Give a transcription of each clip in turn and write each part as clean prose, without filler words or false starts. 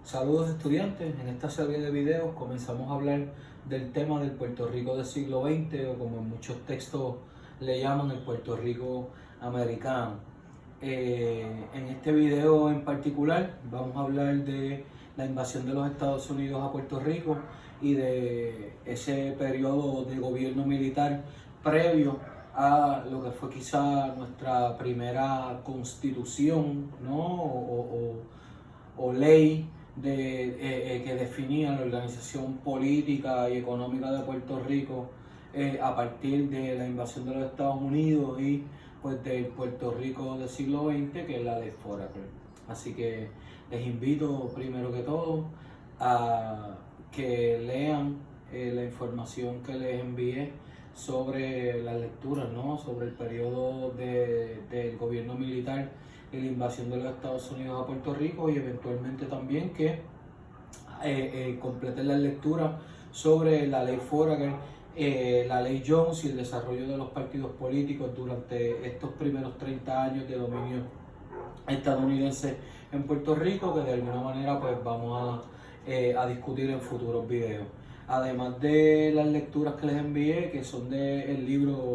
Saludos estudiantes, en esta serie de videos comenzamos a hablar del tema del Puerto Rico del siglo XX o como en muchos textos le llaman el Puerto Rico americano. En este video en particular vamos a hablar de la invasión de los Estados Unidos a Puerto Rico y de ese periodo de gobierno militar previo a lo que fue quizá nuestra primera constitución, ¿no? o ley que definía la organización política y económica de Puerto Rico a partir de la invasión de los Estados Unidos y pues del Puerto Rico del siglo XX, que es la de Foraker. Así que les invito primero que todo a que lean la información que les envié sobre las lecturas, ¿no? Sobre el periodo del gobierno militar y la invasión de los Estados Unidos a Puerto Rico, y eventualmente también que completen la lectura sobre la ley Foraker, la ley Jones y el desarrollo de los partidos políticos durante estos primeros 30 años de dominio estadounidense en Puerto Rico, que de alguna manera pues vamos a discutir en futuros videos. Además de las lecturas que les envié, que son del libro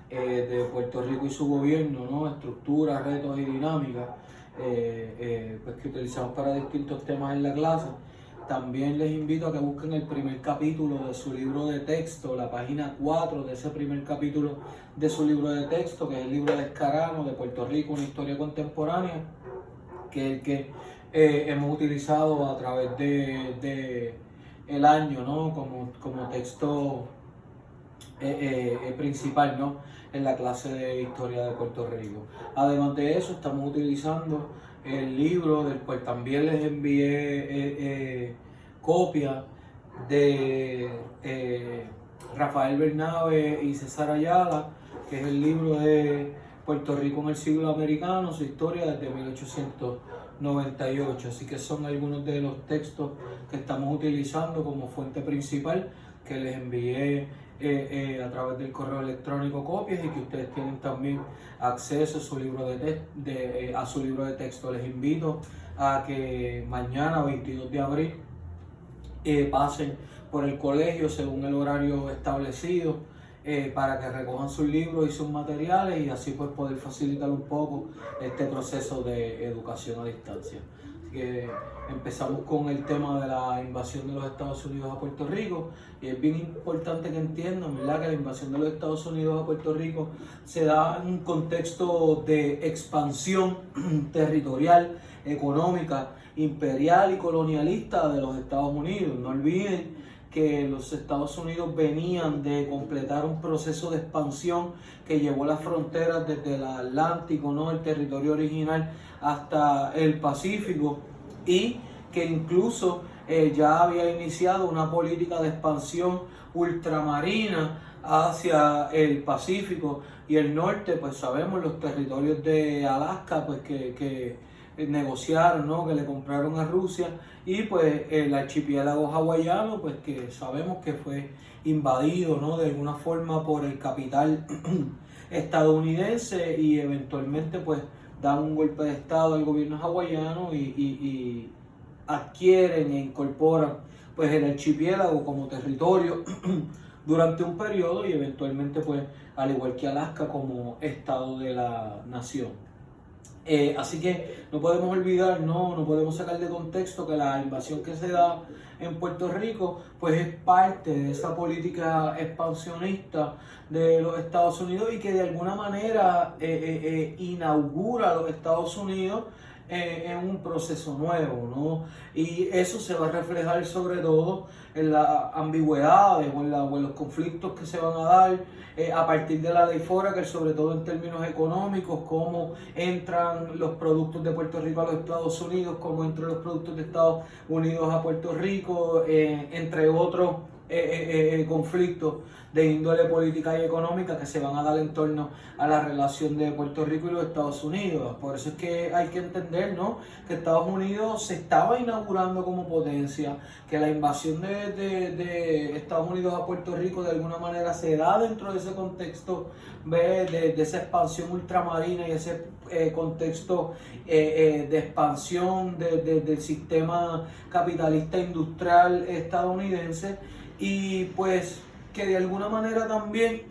de Puerto Rico y su gobierno, ¿no? Estructuras, retos y dinámicas, pues que utilizamos para distintos temas en la clase. También les invito a que busquen el primer capítulo de su libro de texto, la página 4 de ese primer capítulo de su libro de texto, que es el libro de Escarano, de Puerto Rico, una historia contemporánea, que es el que hemos utilizado a través de el año, ¿no? como texto principal, ¿no? En la clase de historia de Puerto Rico. Además de eso, estamos utilizando el libro del cual también les envié copia de Rafael Bernabe y César Ayala, que es el libro de Puerto Rico en el siglo americano, su historia desde 1898. Así que son algunos de los textos que estamos utilizando como fuente principal, que les envié a través del correo electrónico copias, y que ustedes tienen también acceso a su libro a su libro de texto. Les invito a que mañana, 22 de abril, pasen por el colegio según el horario establecido, para que recojan sus libros y sus materiales, y así pues poder facilitar un poco este proceso de educación a distancia. Así que empezamos con el tema de la invasión de los Estados Unidos a Puerto Rico, y es bien importante que entiendan, ¿verdad?, que la invasión de los Estados Unidos a Puerto Rico se da en un contexto de expansión territorial, económica, imperial y colonialista de los Estados Unidos. No olviden que los Estados Unidos venían de completar un proceso de expansión que llevó las fronteras desde el Atlántico, ¿no?, el territorio original, hasta el Pacífico, y que incluso ya había iniciado una política de expansión ultramarina hacia el Pacífico y el norte. Pues sabemos los territorios de Alaska, pues que negociaron, ¿no?, que le compraron a Rusia, y pues el archipiélago hawaiano, pues que sabemos que fue invadido, ¿no?, de alguna forma por el capital estadounidense, y eventualmente pues dan un golpe de estado al gobierno hawaiano y adquieren e incorporan pues el archipiélago como territorio durante un periodo, y eventualmente pues al igual que Alaska como estado de la nación. Así que no podemos olvidar, no podemos sacar de contexto que la invasión que se da en Puerto Rico pues es parte de esa política expansionista de los Estados Unidos, y que de alguna manera inaugura a los Estados Unidos en un proceso nuevo, ¿no? Y eso se va a reflejar sobre todo en las ambigüedades o en los conflictos que se van a dar a partir de la ley Foraker, sobre todo en términos económicos, cómo entran los productos de Puerto Rico a los Estados Unidos, cómo entran los productos de Estados Unidos a Puerto Rico, entre otros conflictos de índole política y económica que se van a dar en torno a la relación de Puerto Rico y los Estados Unidos. Por eso es que hay que entender, ¿no?, que Estados Unidos se estaba inaugurando como potencia, que la invasión de Estados Unidos a Puerto Rico de alguna manera se da dentro de ese contexto de esa expansión ultramarina y ese contexto de expansión del sistema capitalista industrial estadounidense, y pues que de alguna manera también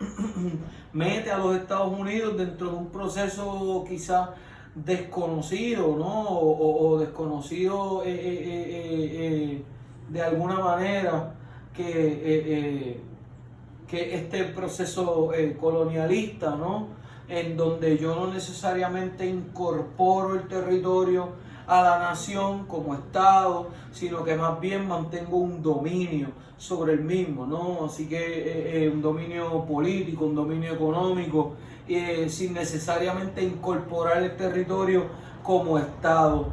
mete a los Estados Unidos dentro de un proceso quizás desconocido, ¿no? O desconocido de alguna manera, que este proceso colonialista, ¿no? En donde yo no necesariamente incorporo el territorio a la nación como Estado, sino que más bien mantengo un dominio sobre el mismo, ¿no? Así que un dominio político, un dominio económico, sin necesariamente incorporar el territorio como Estado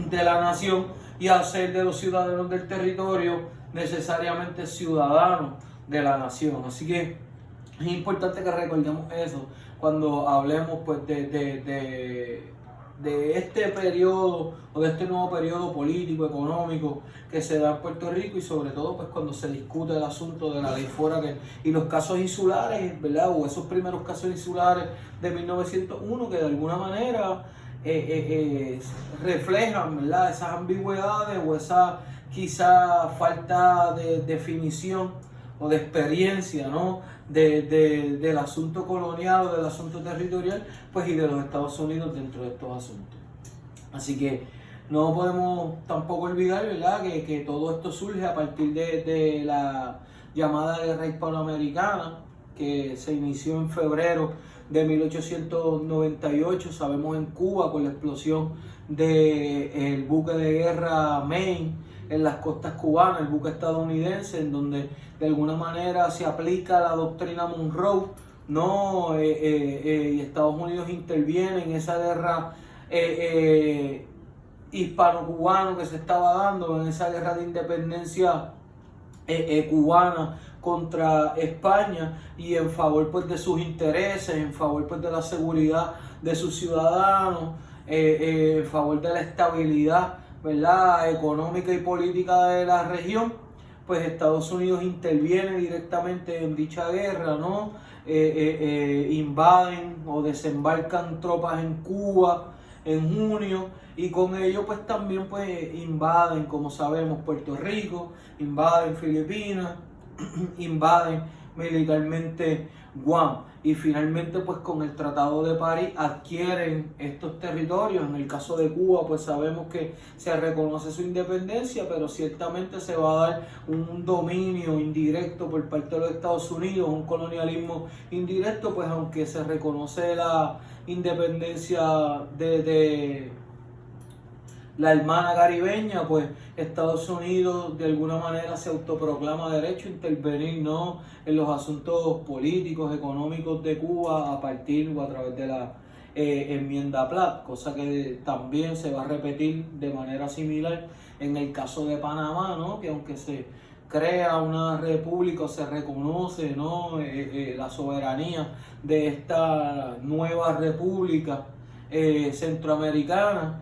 de la nación, y hacer de los ciudadanos del territorio necesariamente ciudadanos de la nación. Así que es importante que recordemos eso cuando hablemos pues de este periodo, o de este nuevo periodo político, económico que se da en Puerto Rico, y sobre todo pues cuando se discute el asunto de la ley Foraker y los casos insulares, ¿verdad? O esos primeros casos insulares de 1901 que de alguna manera reflejan, ¿verdad?, esas ambigüedades o esa quizá falta de definición o de experiencia, ¿no?, del asunto colonial o del asunto territorial, pues, y de los Estados Unidos dentro de estos asuntos. Así que no podemos tampoco olvidar, ¿verdad?, que todo esto surge a partir de la llamada Guerra Hispanoamericana, que se inició en febrero de 1898, sabemos, en Cuba, con la explosión del buque de guerra Maine en las costas cubanas, el buque estadounidense, en donde de alguna manera se aplica la doctrina Monroe, ¿no? Y Estados Unidos interviene en esa guerra hispano-cubana que se estaba dando, en esa guerra de independencia cubana contra España, y en favor pues de sus intereses, en favor pues de la seguridad de sus ciudadanos, en favor de la estabilidad, ¿verdad?, económica y política de la región. Pues Estados Unidos interviene directamente en dicha guerra, ¿no? Invaden o desembarcan tropas en Cuba en junio, y con ello pues también pues invaden, como sabemos, Puerto Rico, invaden Filipinas, invaden militarmente Guam, y finalmente pues con el Tratado de París adquieren estos territorios. En el caso de Cuba pues sabemos que se reconoce su independencia, pero ciertamente se va a dar un dominio indirecto por parte de los Estados Unidos, un colonialismo indirecto, pues aunque se reconoce la independencia de la hermana caribeña, pues Estados Unidos de alguna manera se autoproclama derecho a intervenir, ¿no?, en los asuntos políticos, económicos de Cuba a partir o a través de la enmienda Platt, cosa que también se va a repetir de manera similar en el caso de Panamá, ¿no?, que aunque se crea una república o se reconoce, ¿no?, la soberanía de esta nueva república centroamericana,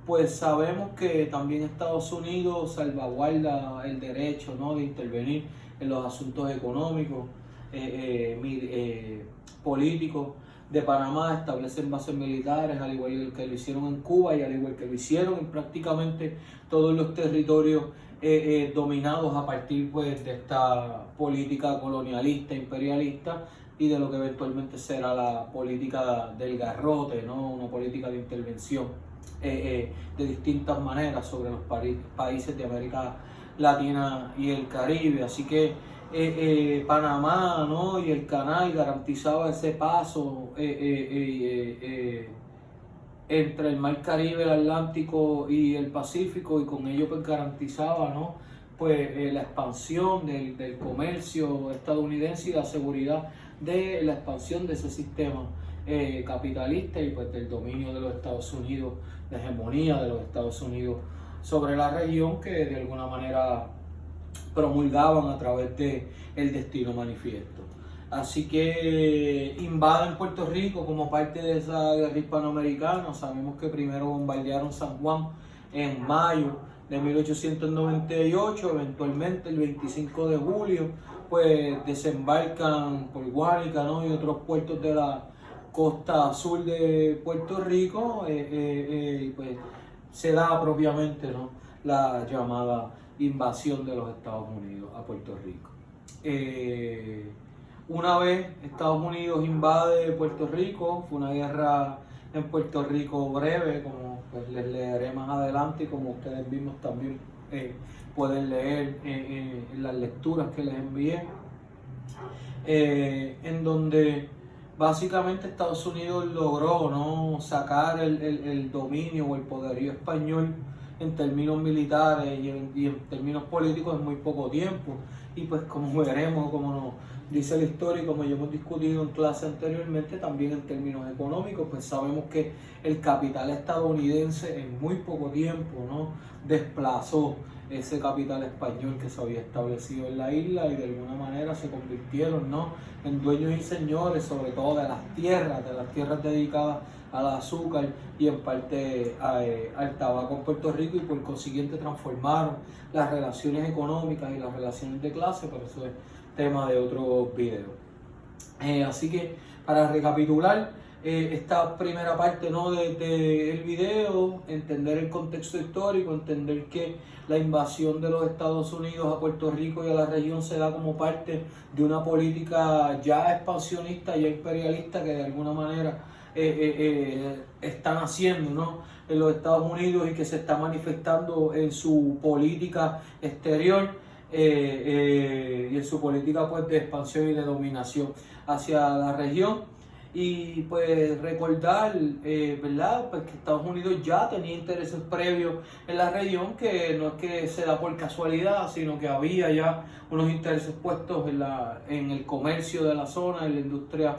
pues sabemos que también Estados Unidos salvaguarda el derecho, ¿no?, de intervenir en los asuntos económicos, políticos de Panamá, establecen bases militares, al igual que lo hicieron en Cuba y al igual que lo hicieron en prácticamente todos los territorios dominados a partir pues de esta política colonialista, imperialista, y de lo que eventualmente será la política del garrote, ¿no?, una política de intervención de distintas maneras sobre los países de América Latina y el Caribe. Así que Panamá, ¿no?, y el canal garantizaba ese paso entre el Mar Caribe, el Atlántico y el Pacífico, y con ello pues garantizaba, ¿no?, pues la expansión del comercio estadounidense y la seguridad de la expansión de ese sistema capitalista, y pues del dominio de los Estados Unidos, la hegemonía de los Estados Unidos sobre la región, que de alguna manera promulgaban a través de el Destino Manifiesto. Así que invaden Puerto Rico como parte de esa guerra hispanoamericana. Sabemos que primero bombardearon San Juan en mayo de 1898, eventualmente el 25 de julio, pues desembarcan por Guánica, ¿no?, y otros puertos de la costa sur de Puerto Rico, pues se da propiamente, ¿no?, la llamada invasión de los Estados Unidos a Puerto Rico. Una vez Estados Unidos invade Puerto Rico, fue una guerra en Puerto Rico breve, como pues les leeré más adelante y como ustedes mismos también pueden leer en las lecturas que les envié, en donde básicamente Estados Unidos logró, ¿no?, sacar el dominio o el poderío español en términos militares y en términos políticos en muy poco tiempo. Y pues como veremos, como nos dice la historia y como ya hemos discutido en clase anteriormente, también en términos económicos, pues sabemos que el capital estadounidense en muy poco tiempo, ¿no?, desplazó ese capital español que se había establecido en la isla y de alguna manera se convirtieron, ¿no?, en dueños y señores, sobre todo de las tierras dedicadas al azúcar y en parte al tabaco en Puerto Rico, y por consiguiente transformaron las relaciones económicas y las relaciones de clase, pero eso es tema de otro video. Así que para recapitular esta primera parte, ¿no?, del video, entender el contexto histórico, entender que la invasión de los Estados Unidos a Puerto Rico y a la región se da como parte de una política ya expansionista, ya imperialista, que de alguna manera están haciendo, ¿no?, en los Estados Unidos y que se está manifestando en su política exterior y en su política, pues, de expansión y de dominación hacia la región. Y pues recordar, ¿verdad?, pues que Estados Unidos ya tenía intereses previos en la región, que no es que se da por casualidad, sino que había ya unos intereses puestos en el comercio de la zona, en la industria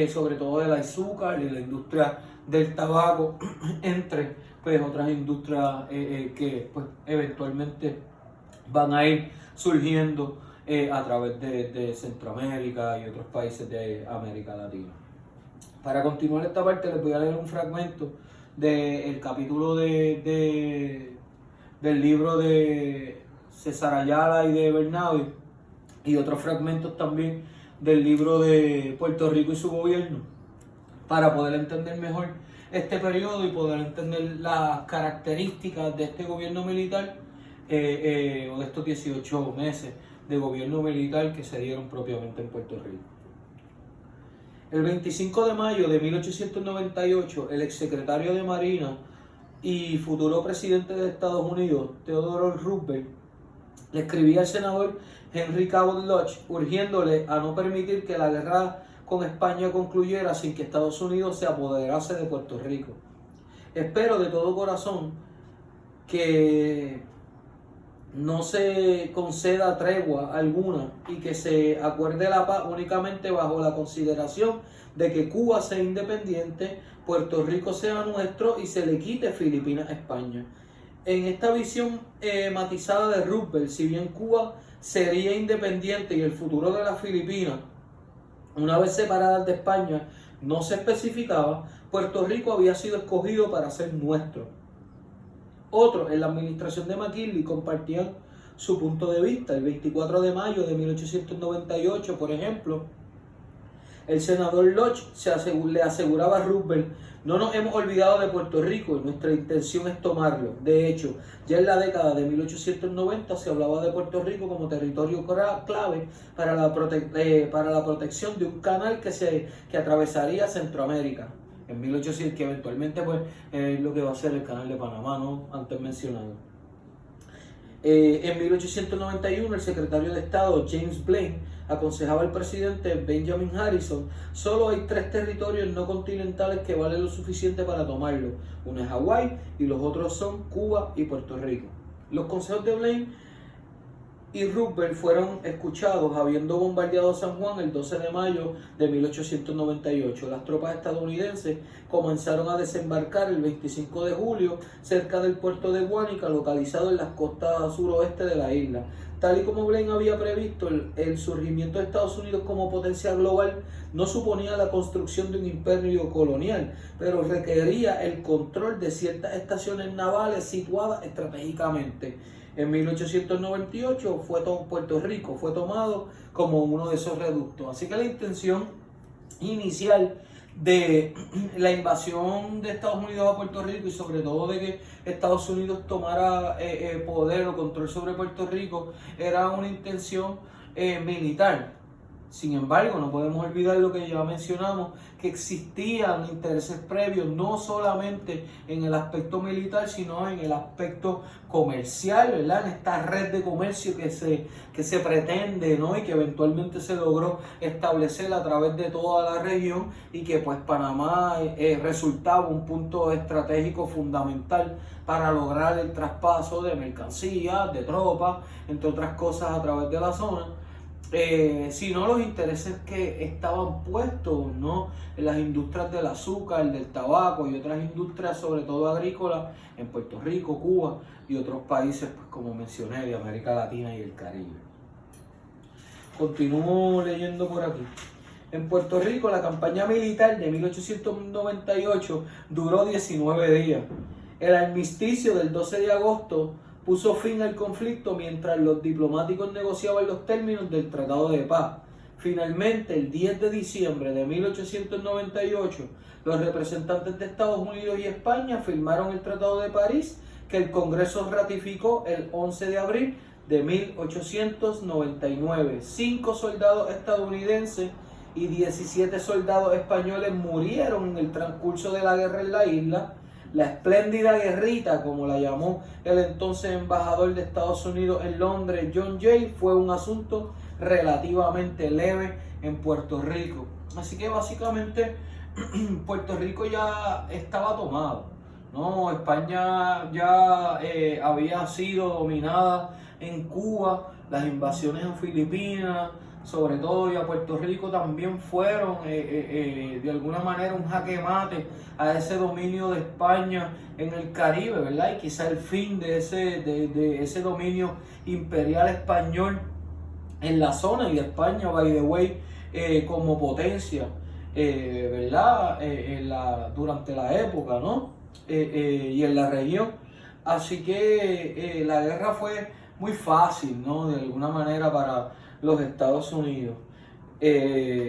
sobre todo del azúcar y la industria del tabaco, entre pues otras industrias que pues eventualmente van a ir surgiendo a través de Centroamérica y otros países de América Latina. Para continuar esta parte les voy a leer un fragmento del capítulo del libro de César Ayala y de Bernabe, y otros fragmentos también del libro de Puerto Rico y su gobierno, para poder entender mejor este periodo y poder entender las características de este gobierno militar o de estos 18 meses de gobierno militar que se dieron propiamente en Puerto Rico. El 25 de mayo de 1898, el exsecretario de Marina y futuro presidente de Estados Unidos, Theodore Roosevelt, le escribía al senador Henry Cabot Lodge urgiéndole a no permitir que la guerra con España concluyera sin que Estados Unidos se apoderase de Puerto Rico. Espero de todo corazón que no se conceda tregua alguna y que se acuerde la paz únicamente bajo la consideración de que Cuba sea independiente, Puerto Rico sea nuestro y se le quite Filipinas a España. En esta visión matizada de Roosevelt, si bien Cuba sería independiente y el futuro de las Filipinas, una vez separadas de España, no se especificaba, Puerto Rico había sido escogido para ser nuestro. Otros en la administración de McKinley compartían su punto de vista. El 24 de mayo de 1898, por ejemplo, el senador Lodge le aseguraba a Roosevelt: no nos hemos olvidado de Puerto Rico y nuestra intención es tomarlo. De hecho, ya en la década de 1890 se hablaba de Puerto Rico como territorio clave para la protección de un canal que atravesaría Centroamérica. En 1800, que eventualmente pues, es lo que va a ser el canal de Panamá, ¿no?, antes mencionado. En 1891, el secretario de Estado James Blaine aconsejaba al presidente Benjamin Harrison: solo hay 3 territorios no continentales que valen lo suficiente para tomarlo. Uno es Hawái y los otros son Cuba y Puerto Rico. Los consejos de Blaine y Roosevelt fueron escuchados habiendo bombardeado San Juan el 12 de mayo de 1898. Las tropas estadounidenses comenzaron a desembarcar el 25 de julio cerca del puerto de Guánica, localizado en las costas suroeste de la isla. Tal y como Blaine había previsto, el surgimiento de Estados Unidos como potencia global no suponía la construcción de un imperio colonial, pero requería el control de ciertas estaciones navales situadas estratégicamente. En 1898 Puerto Rico fue tomado como uno de esos reductos. Así que la intención inicial de la invasión de Estados Unidos a Puerto Rico y sobre todo de que Estados Unidos tomara poder o control sobre Puerto Rico era una intención militar. Sin embargo, no podemos olvidar lo que ya mencionamos, que existían intereses previos no solamente en el aspecto militar, sino en el aspecto comercial, ¿verdad? En esta red de comercio que se pretende, ¿no? Y que eventualmente se logró establecer a través de toda la región y que pues Panamá resultaba un punto estratégico fundamental para lograr el traspaso de mercancías, de tropas, entre otras cosas a través de la zona. Sino los intereses que estaban puestos, ¿no? En las industrias del azúcar, del tabaco y otras industrias, sobre todo agrícolas, en Puerto Rico, Cuba y otros países, pues, como mencioné, de América Latina y el Caribe. Continúo leyendo por aquí. En Puerto Rico, la campaña militar de 1898 duró 19 días. El armisticio del 12 de agosto puso fin al conflicto mientras los diplomáticos negociaban los términos del Tratado de Paz. Finalmente, el 10 de diciembre de 1898, los representantes de Estados Unidos y España firmaron el Tratado de París, que el Congreso ratificó el 11 de abril de 1899. 5 soldados estadounidenses y 17 soldados españoles murieron en el transcurso de la guerra en la isla. La espléndida guerrita, como la llamó el entonces embajador de Estados Unidos en Londres, John Jay, fue un asunto relativamente leve en Puerto Rico. Así que básicamente Puerto Rico ya estaba tomado, ¿no? España ya había sido dominada en Cuba, las invasiones a Filipinas, sobre todo, y a Puerto Rico también fueron de alguna manera un jaque mate a ese dominio de España en el Caribe, ¿verdad? Y quizá el fin de ese dominio imperial español en la zona y de España, by the way, como potencia, ¿verdad? Durante la época, ¿no? Y en la región. Así que la guerra fue muy fácil, ¿no? De alguna manera para los Estados Unidos.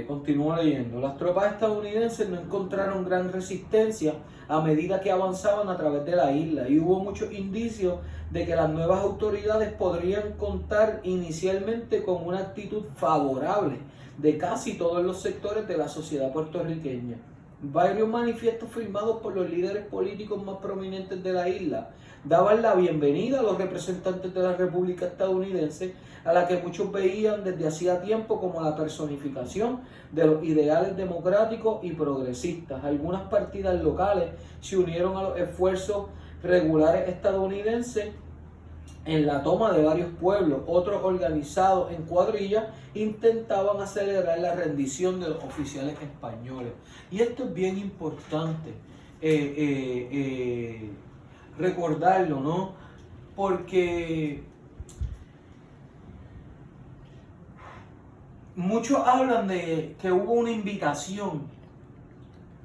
Continúo leyendo. Las tropas estadounidenses no encontraron gran resistencia a medida que avanzaban a través de la isla y hubo muchos indicios de que las nuevas autoridades podrían contar inicialmente con una actitud favorable de casi todos los sectores de la sociedad puertorriqueña. Varios manifiestos firmados por los líderes políticos más prominentes de la isla daban la bienvenida a los representantes de la República Estadounidense, a la que muchos veían desde hacía tiempo como la personificación de los ideales democráticos y progresistas. Algunas partidas locales se unieron a los esfuerzos regulares estadounidenses en la toma de varios pueblos. Otros, organizados en cuadrillas, intentaban acelerar la rendición de los oficiales españoles. Y esto es bien importante recordarlo, ¿no? Porque muchos hablan de que hubo una invitación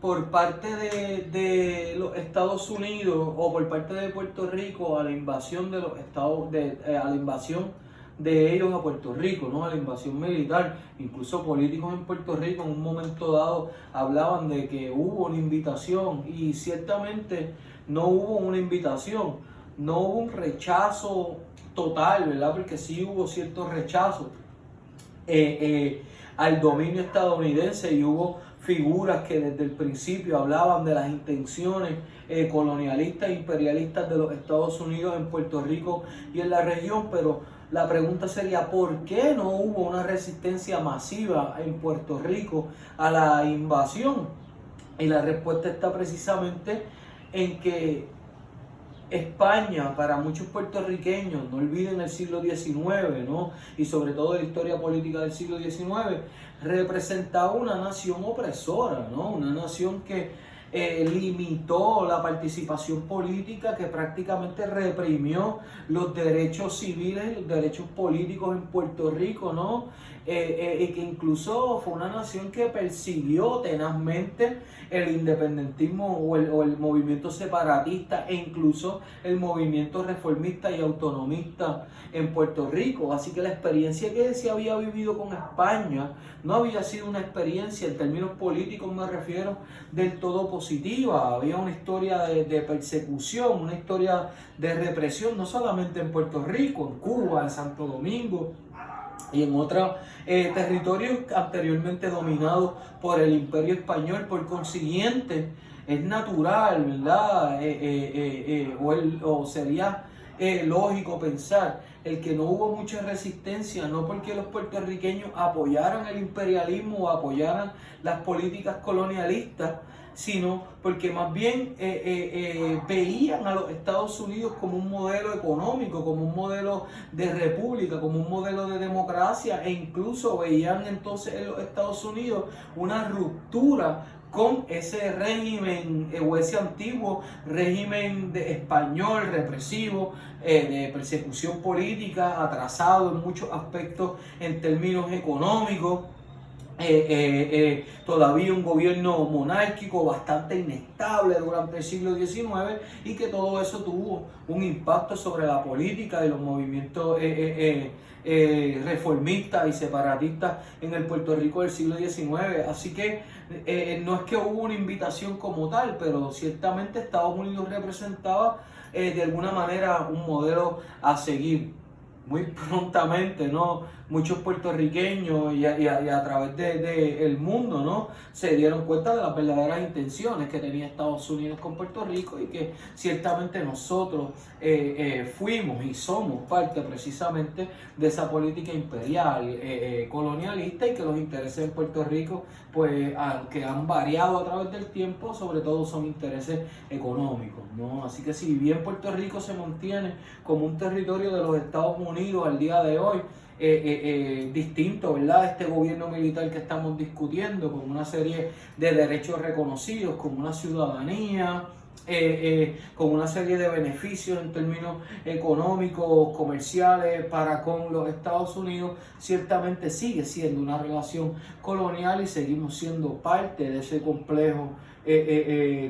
por parte de los Estados Unidos o por parte de Puerto Rico a la invasión de los a la invasión de ellos a Puerto Rico, ¿no? A la invasión militar. Incluso políticos en Puerto Rico en un momento dado hablaban de que hubo una invitación, y ciertamente no hubo una invitación, no hubo un rechazo total, ¿verdad? Porque sí hubo cierto rechazo al dominio estadounidense, y hubo figuras que desde el principio hablaban de las intenciones colonialistas e imperialistas de los Estados Unidos en Puerto Rico y en la región. Pero la pregunta sería, ¿por qué no hubo una resistencia masiva en Puerto Rico a la invasión? Y la respuesta está precisamente en que España, para muchos puertorriqueños, no olviden el siglo XIX, ¿no? Y sobre todo la historia política del siglo XIX, representaba una nación opresora, ¿no? Una nación que limitó la participación política, que prácticamente reprimió los derechos civiles y los derechos políticos en Puerto Rico, ¿no? Y que incluso fue una nación que persiguió tenazmente el independentismo o el movimiento separatista e incluso el movimiento reformista y autonomista en Puerto Rico. Así que la experiencia que se había vivido con España no había sido una experiencia, en términos políticos me refiero, del todo positiva. Había una historia de persecución, una historia de represión, no solamente en Puerto Rico, en Cuba, en Santo Domingo y en otros territorios anteriormente dominados por el Imperio Español. Por consiguiente, es natural, ¿verdad? O sería lógico pensar el que no hubo mucha resistencia, no porque los puertorriqueños apoyaran el imperialismo o apoyaran las políticas colonialistas, sino porque más bien veían a los Estados Unidos como un modelo económico, como un modelo de república, como un modelo de democracia, e incluso veían entonces en los Estados Unidos una ruptura con ese régimen o ese antiguo régimen español represivo, de persecución política, atrasado en muchos aspectos en términos económicos. Todavía un gobierno monárquico bastante inestable durante el siglo XIX, y que todo eso tuvo un impacto sobre la política y los movimientos reformistas y separatistas en el Puerto Rico del siglo XIX. Así que no es que hubo una invitación como tal, pero ciertamente Estados Unidos representaba de alguna manera un modelo a seguir. Muy prontamente, ¿no? Muchos puertorriqueños y a través del mundo, ¿no? Se dieron cuenta de las verdaderas intenciones que tenía Estados Unidos con Puerto Rico, y que ciertamente nosotros fuimos y somos parte precisamente de esa política imperial, colonialista, y que los intereses en Puerto Rico, pues, que han variado a través del tiempo, sobre todo son intereses económicos, ¿no? Así que si bien Puerto Rico se mantiene como un territorio de los Estados Unidos al día de hoy, distinto, ¿verdad?, este gobierno militar que estamos discutiendo, con una serie de derechos reconocidos, con una ciudadanía, con una serie de beneficios en términos económicos, comerciales para con los Estados Unidos, ciertamente sigue siendo una relación colonial y seguimos siendo parte de ese complejo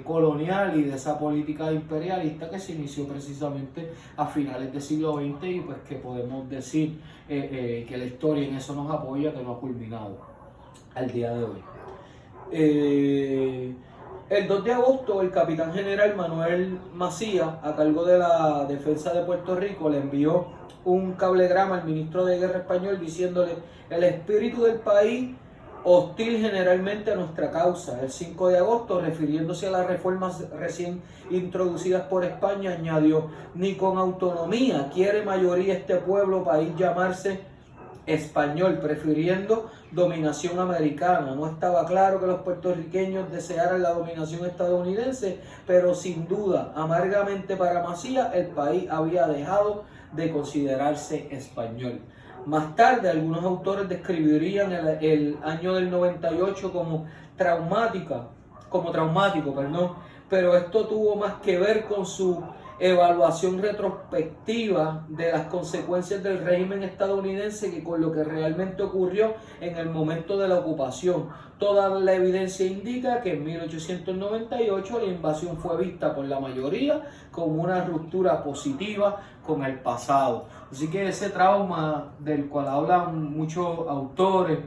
colonial y de esa política imperialista que se inició precisamente a finales del siglo XX, y pues que podemos decir que la historia en eso nos apoya, que no ha culminado al día de hoy. El 2 de agosto, el capitán general Manuel Macías, a cargo de la defensa de Puerto Rico, le envió un cablegrama al ministro de Guerra español diciéndole: el espíritu del país hostil generalmente a nuestra causa. El 5 de agosto, refiriéndose a las reformas recién introducidas por España, añadió: ni con autonomía quiere mayoría este pueblo país llamarse español, prefiriendo dominación americana. No estaba claro que los puertorriqueños desearan la dominación estadounidense, pero sin duda, amargamente para Macías, el país había dejado de considerarse español. Más tarde, algunos autores describirían el año del 98 como traumático, pero esto tuvo más que ver con su evaluación retrospectiva de las consecuencias del régimen estadounidense que con lo que realmente ocurrió en el momento de la ocupación. Toda la evidencia indica que en 1898 la invasión fue vista por la mayoría como una ruptura positiva con el pasado. Así que ese trauma del cual hablan muchos autores,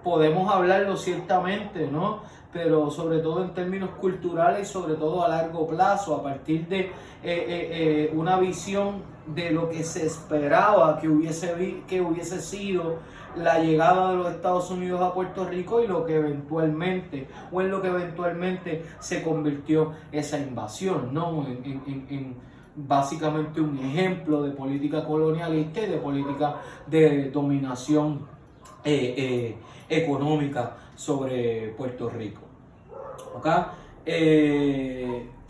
podemos hablarlo ciertamente, ¿no? Pero sobre todo en términos culturales y sobre todo a largo plazo, a partir de una visión de lo que se esperaba que hubiese sido la llegada de los Estados Unidos a Puerto Rico, y lo que eventualmente, o en lo que eventualmente se convirtió esa invasión, ¿no? En básicamente un ejemplo de política colonialista y de política de dominación económica sobre Puerto Rico. ¿Okay?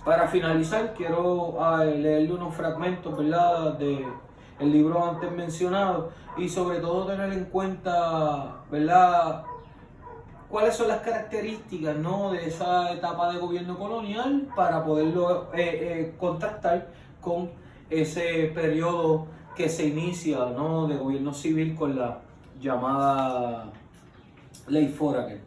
Para finalizar, quiero leerle unos fragmentos, ¿verdad?, del libro antes mencionado, y sobre todo tener en cuenta, ¿verdad?, cuáles son las características, ¿no?, de esa etapa de gobierno colonial para poderlo contrastar con ese periodo que se inicia, ¿no?, de gobierno civil con la llamada Ley Foraker.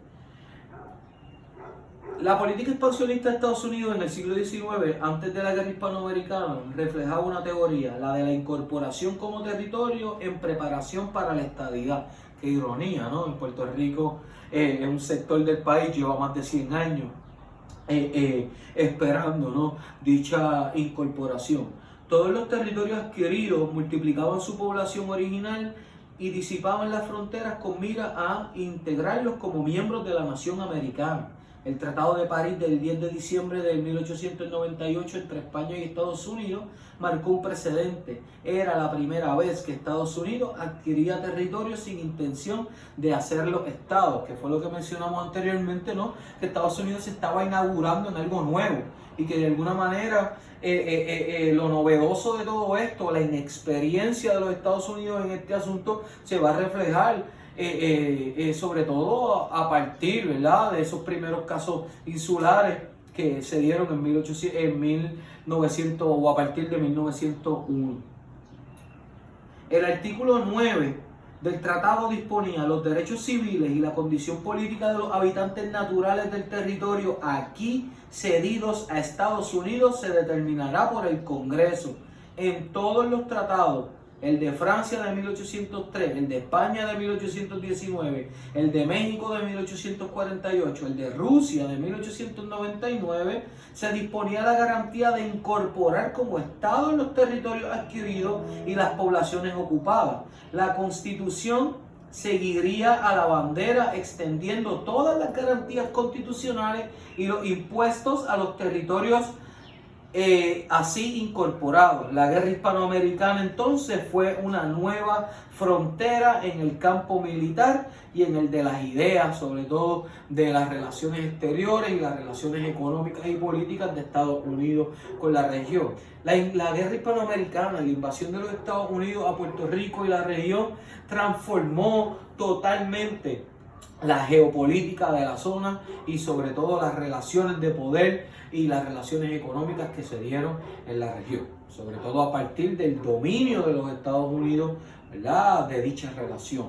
La política expansionista de Estados Unidos en el siglo XIX, antes de la guerra hispanoamericana, reflejaba una teoría, la de la incorporación como territorio en preparación para la estadidad. Qué ironía, ¿no? En Puerto Rico, en un sector del país lleva más de 100 años esperando, ¿no?, dicha incorporación. Todos los territorios adquiridos multiplicaban su población original y disipaban las fronteras con mira a integrarlos como miembros de la nación americana. El Tratado de París del 10 de diciembre de 1898 entre España y Estados Unidos marcó un precedente. Era la primera vez que Estados Unidos adquiría territorios sin intención de hacerlos estados, que fue lo que mencionamos anteriormente, ¿no?, que Estados Unidos se estaba inaugurando en algo nuevo y que de alguna manera lo novedoso de todo esto, la inexperiencia de los Estados Unidos en este asunto, se va a reflejar sobre todo a partir, ¿verdad?, de esos primeros casos insulares que se dieron en 1900 o a partir de 1901. El artículo 9 del tratado disponía los derechos civiles y la condición política de los habitantes naturales del territorio aquí cedidos a Estados Unidos se determinará por el Congreso. En todos los tratados, el de Francia de 1803, el de España de 1819, el de México de 1848, el de Rusia de 1899, se disponía la garantía de incorporar como Estado los territorios adquiridos y las poblaciones ocupadas. La Constitución seguiría a la bandera extendiendo todas las garantías constitucionales y los impuestos a los territorios así incorporados. La guerra hispanoamericana entonces fue una nueva frontera en el campo militar y en el de las ideas, sobre todo de las relaciones exteriores y las relaciones económicas y políticas de Estados Unidos con la región. La guerra hispanoamericana, la invasión de los Estados Unidos a Puerto Rico y la región, transformó totalmente la geopolítica de la zona y sobre todo las relaciones de poder y las relaciones económicas que se dieron en la región, sobre todo a partir del dominio de los Estados Unidos, ¿verdad?, de dicha relación.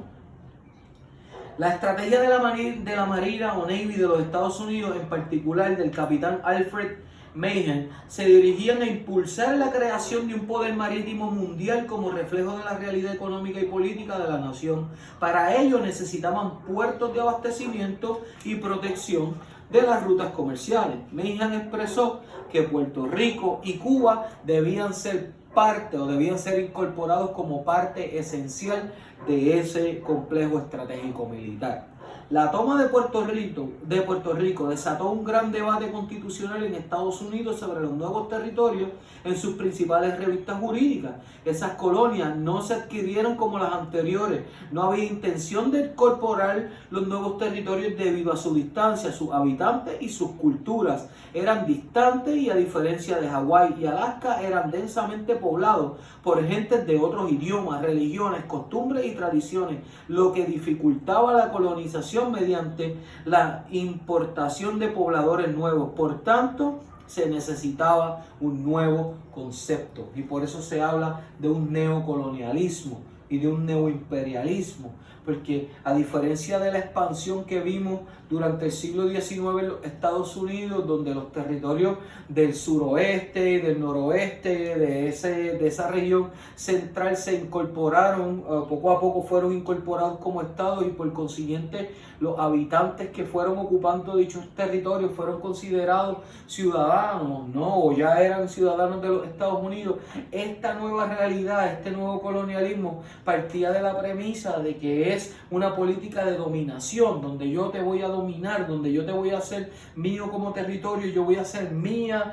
La estrategia de la Marina o Navy de los Estados Unidos, en particular del capitán Alfred Mahan, se dirigían a impulsar la creación de un poder marítimo mundial como reflejo de la realidad económica y política de la nación. Para ello necesitaban puertos de abastecimiento y protección de las rutas comerciales. Mahan expresó que Puerto Rico y Cuba debían ser parte o debían ser incorporados como parte esencial de ese complejo estratégico militar. La toma de Puerto Rico desató un gran debate constitucional en Estados Unidos sobre los nuevos territorios en sus principales revistas jurídicas. Esas colonias no se adquirieron como las anteriores. No había intención de incorporar los nuevos territorios debido a su distancia, sus habitantes y sus culturas. Eran distantes y, a diferencia de Hawái y Alaska, eran densamente poblados por gentes de otros idiomas, religiones, costumbres y tradiciones, lo que dificultaba la colonización mediante la importación de pobladores nuevos. Por tanto, se necesitaba un nuevo concepto y por eso se habla de un neocolonialismo y de un neoimperialismo, porque a diferencia de la expansión que vimos durante el siglo XIX en los Estados Unidos, donde los territorios del suroeste, del noroeste, de esa región central se incorporaron, poco a poco fueron incorporados como estados y por consiguiente los habitantes que fueron ocupando dichos territorios fueron considerados ciudadanos, ¿no? O ya eran ciudadanos de los Estados Unidos. Esta nueva realidad, este nuevo colonialismo partía de la premisa de que es una política de dominación, donde yo te voy a dominar, donde yo te voy a hacer mío como territorio, yo voy a hacer mía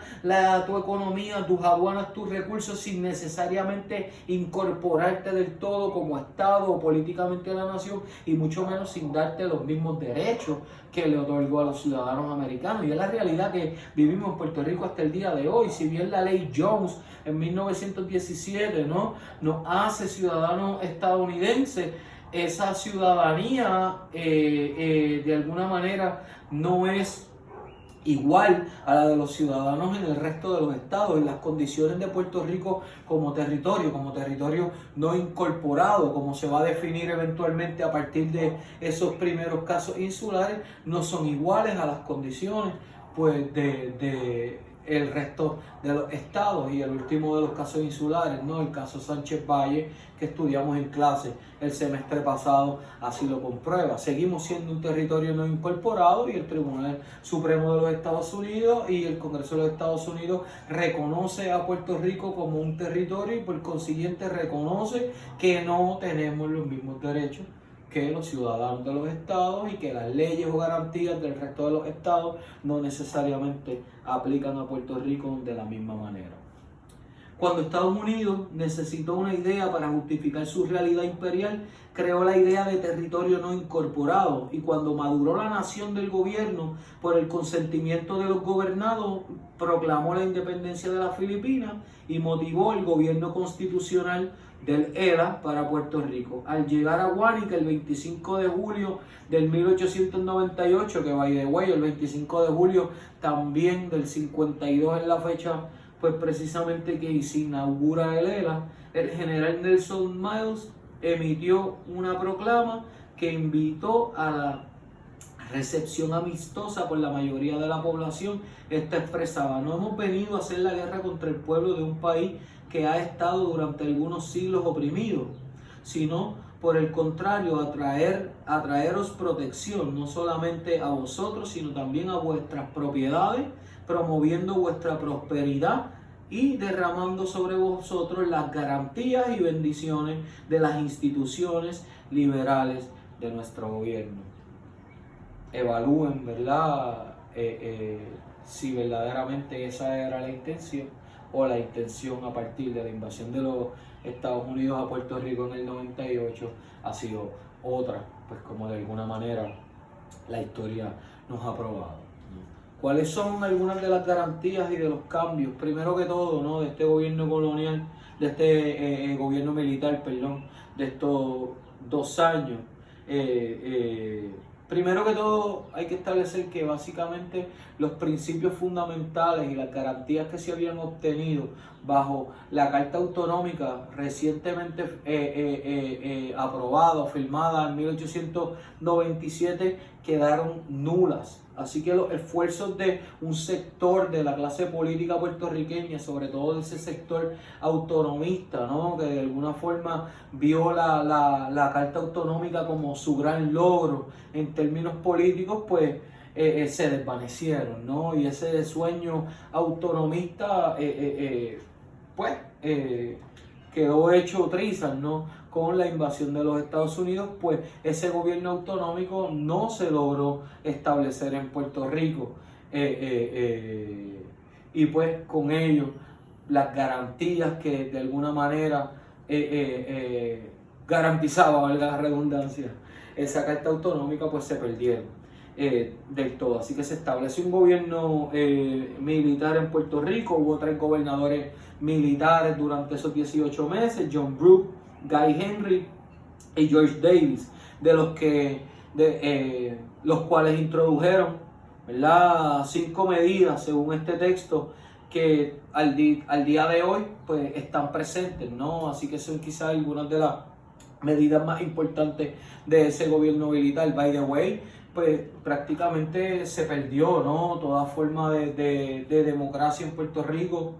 tu economía, tus aduanas, tus recursos, sin necesariamente incorporarte del todo como Estado o políticamente a la nación, y mucho menos sin darte los mismos derechos que le otorgó a los ciudadanos americanos. Y es la realidad que vivimos en Puerto Rico hasta el día de hoy. Si bien la ley Jones en 1917 nos hace ciudadanos estadounidenses, esa ciudadanía de alguna manera no es igual a la de los ciudadanos en el resto de los estados, en las condiciones de Puerto Rico como territorio no incorporado, como se va a definir eventualmente a partir de esos primeros casos insulares, no son iguales a las condiciones pues de el resto de los estados. Y el último de los casos insulares, ¿no? El caso Sánchez Valle, que estudiamos en clase el semestre pasado, así lo comprueba. Seguimos siendo un territorio no incorporado y el Tribunal Supremo de los Estados Unidos y el Congreso de los Estados Unidos reconoce a Puerto Rico como un territorio y por consiguiente reconoce que no tenemos los mismos derechos que los ciudadanos de los estados y que las leyes o garantías del resto de los estados no necesariamente aplican a Puerto Rico de la misma manera. Cuando Estados Unidos necesitó una idea para justificar su realidad imperial, creó la idea de territorio no incorporado, y cuando maduró la nación del gobierno por el consentimiento de los gobernados, proclamó la independencia de las Filipinas y motivó el gobierno constitucional del ELA para Puerto Rico. Al llegar a Guánica el 25 de julio del 1898, que by the way, el 25 de julio también del 52 es la fecha pues precisamente que se inaugura el ELA, el general Nelson Miles emitió una proclama que invitó a la recepción amistosa por la mayoría de la población. Esta expresaba: no hemos venido a hacer la guerra contra el pueblo de un país que ha estado durante algunos siglos oprimido, sino por el contrario, a traeros protección, no solamente a vosotros, sino también a vuestras propiedades, promoviendo vuestra prosperidad y derramando sobre vosotros las garantías y bendiciones de las instituciones liberales de nuestro gobierno. Evalúen, ¿verdad? Si verdaderamente esa era la intención, o la intención a partir de la invasión de los Estados Unidos a Puerto Rico en el 98 ha sido otra, pues como de alguna manera la historia nos ha probado. ¿Cuáles son algunas de las garantías y de los cambios? Primero que todo, ¿no? De este gobierno colonial, de este gobierno militar, perdón, de estos 2 años. Primero que todo, hay que establecer que básicamente los principios fundamentales y las garantías que se habían obtenido bajo la Carta Autonómica recientemente aprobada, firmada en 1897, quedaron nulas. Así que los esfuerzos de un sector de la clase política puertorriqueña, sobre todo de ese sector autonomista, ¿no? Que de alguna forma vio la Carta Autonómica como su gran logro en términos políticos, pues se desvanecieron, ¿no? Y ese sueño autonomista, quedó hecho trizas, ¿no? Con la invasión de los Estados Unidos, pues ese gobierno autonómico no se logró establecer en Puerto Rico. Y pues con ello, las garantías que de alguna manera garantizaba, valga la redundancia, esa Carta Autonómica, pues se perdieron del todo. Así que se estableció un gobierno militar en Puerto Rico. Hubo 3 gobernadores militares durante esos 18 meses: John Brooke, Guy Henry y George Davis, de los cuales introdujeron, ¿verdad?, 5 medidas según este texto que al día de hoy pues están presentes, ¿no? Así que son quizás algunas de las medidas más importantes de ese gobierno militar. By the way, pues prácticamente se perdió, ¿no?, toda forma de democracia en Puerto Rico.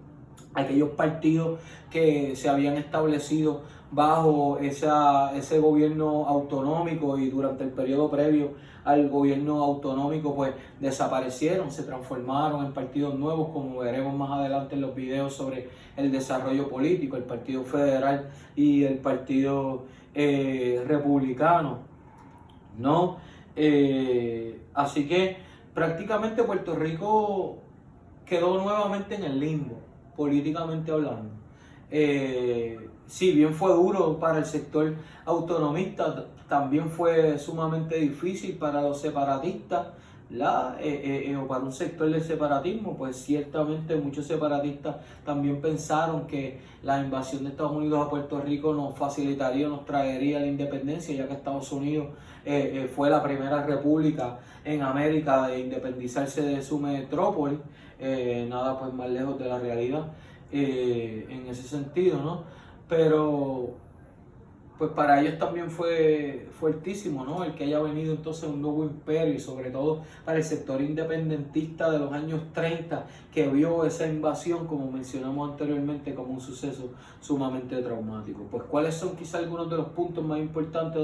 Aquellos partidos que se habían establecido bajo ese gobierno autonómico y durante el periodo previo al gobierno autonómico, pues desaparecieron, se transformaron en partidos nuevos, como veremos más adelante en los videos sobre el desarrollo político: el Partido Federal y el Partido Republicano, ¿no? Así que prácticamente Puerto Rico quedó nuevamente en el limbo, políticamente hablando. Si bien fue duro para el sector autonomista, también fue sumamente difícil para los separatistas, o para un sector del separatismo, pues ciertamente muchos separatistas también pensaron que la invasión de Estados Unidos a Puerto Rico nos facilitaría, nos traería la independencia, ya que Estados Unidos fue la primera república en América de independizarse de su metrópoli, nada pues más lejos de la realidad en ese sentido, ¿no? Pero pues para ellos también fue fuertísimo, ¿no? El que haya venido entonces un nuevo imperio, y sobre todo para el sector independentista de los años 30, que vio esa invasión, como mencionamos anteriormente, como un suceso sumamente traumático. Pues cuáles son quizás algunos de los puntos más importantes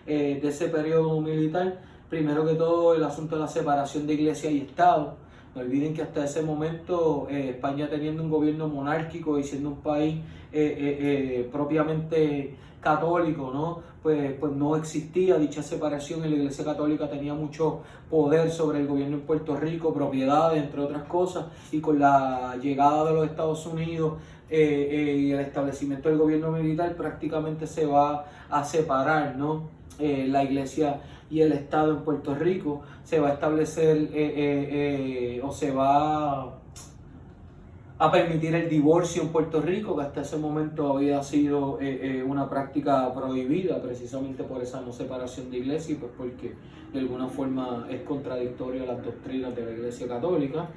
de ese periodo militar. Primero que todo, el asunto de la separación de iglesia y Estado. No olviden que hasta ese momento España, teniendo un gobierno monárquico y siendo un país propiamente católico, ¿no? Pues no existía dicha separación, y la Iglesia Católica tenía mucho poder sobre el gobierno en Puerto Rico, propiedades, entre otras cosas, y con la llegada de los Estados Unidos y el establecimiento del gobierno militar, prácticamente se va a separar, ¿no? La Iglesia y el Estado en Puerto Rico. Se va a establecer o se va a permitir el divorcio en Puerto Rico, que hasta ese momento había sido una práctica prohibida, precisamente por esa no separación de iglesia, y pues porque de alguna forma es contradictorio a las doctrinas de la Iglesia Católica.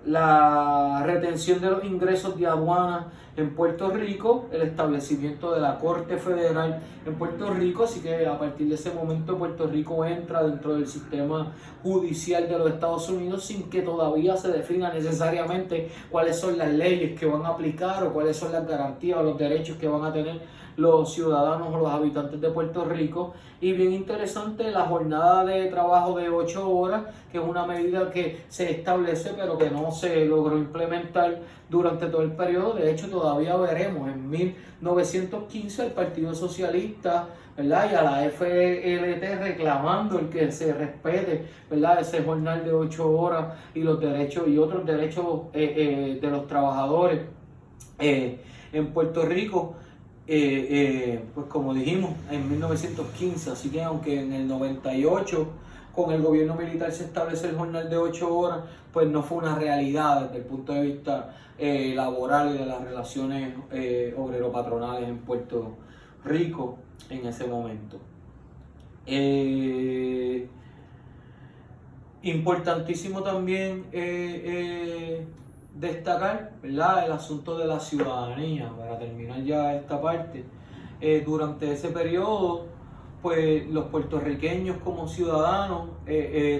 La retención de los ingresos de aduana en Puerto Rico, el establecimiento de la Corte Federal en Puerto Rico, así que a partir de ese momento Puerto Rico entra dentro del sistema judicial de los Estados Unidos sin que todavía se defina necesariamente cuáles son las leyes que van a aplicar o cuáles son las garantías o los derechos que van a tener los ciudadanos o los habitantes de Puerto Rico. Y bien interesante, la jornada de trabajo de 8 horas, que es una medida que se establece pero que no se logró implementar durante todo el periodo. De hecho, todavía veremos en 1915 el Partido Socialista, ¿verdad?, y a la FLT reclamando el que se respete, ¿verdad?, ese jornal de 8 horas y los derechos y otros derechos de los trabajadores en Puerto Rico. Pues como dijimos, en 1915, así que aunque en el 98 con el gobierno militar se establece el jornal de 8 horas, pues no fue una realidad desde el punto de vista laboral y de las relaciones obrero-patronales en Puerto Rico en ese momento. Importantísimo también destacar, ¿verdad?, el asunto de la ciudadanía, para terminar ya esta parte. Durante ese periodo, pues los puertorriqueños como ciudadanos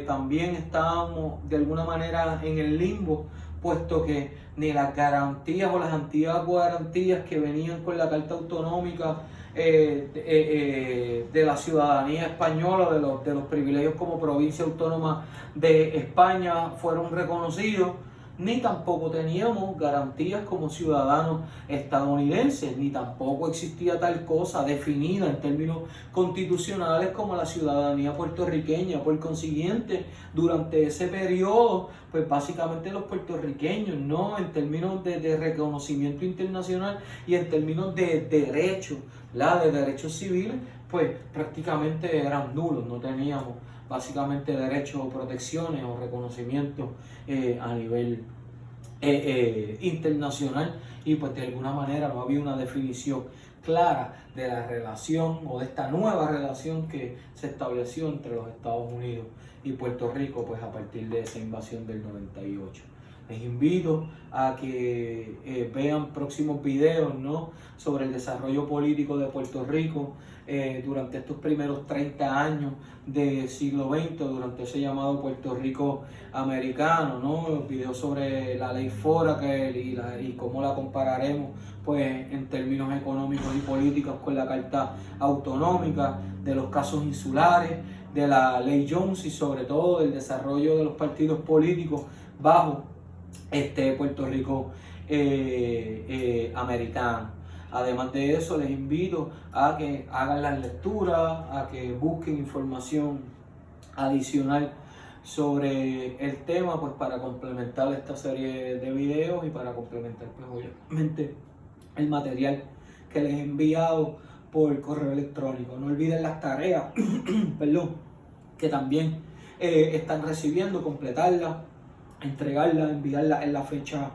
también estábamos de alguna manera en el limbo, puesto que ni las garantías o las antiguas garantías que venían con la Carta Autonómica de la ciudadanía española, de los privilegios como provincia autónoma de España fueron reconocidos, ni tampoco teníamos garantías como ciudadanos estadounidenses, ni tampoco existía tal cosa definida en términos constitucionales como la ciudadanía puertorriqueña. Por consiguiente, durante ese periodo, pues básicamente los puertorriqueños, ¿no?, en términos de reconocimiento internacional y en términos de derechos, de derechos civiles, pues prácticamente eran nulos, no teníamos básicamente derechos o protecciones o reconocimientos a nivel internacional, y pues de alguna manera no había una definición clara de la relación o de esta nueva relación que se estableció entre los Estados Unidos y Puerto Rico, pues a partir de esa invasión del 98. Les invito a que vean próximos videos, ¿no?, sobre el desarrollo político de Puerto Rico durante estos primeros 30 años del siglo XX, durante ese llamado Puerto Rico americano, ¿no? Videos sobre la ley Foraker y cómo la compararemos, pues, en términos económicos y políticos con la Carta Autonómica, de los casos insulares, de la ley Jones y sobre todo del desarrollo de los partidos políticos bajo Puerto Rico americano. Además de eso, les invito a que hagan las lecturas, a que busquen información adicional sobre el tema, pues para complementar esta serie de videos y para complementar, pues obviamente, el material que les he enviado por correo electrónico. No olviden las tareas, perdón, que también están recibiendo, completarla, entregarla, enviarla en la fecha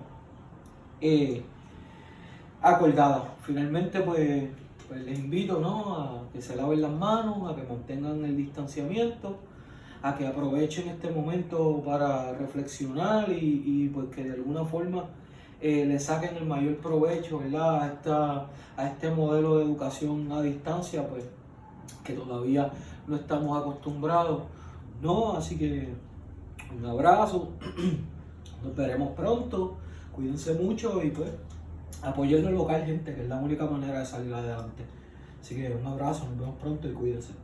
acordada. Finalmente, pues les invito, ¿no?, a que se laven las manos, a que mantengan el distanciamiento, a que aprovechen este momento para reflexionar y pues que de alguna forma le saquen el mayor provecho, ¿verdad?, a este modelo de educación a distancia, pues que todavía no estamos acostumbrados, ¿no? Así que un abrazo, nos veremos pronto, cuídense mucho y pues apoyen lo local, gente, que es la única manera de salir adelante. Así que un abrazo, nos vemos pronto y cuídense.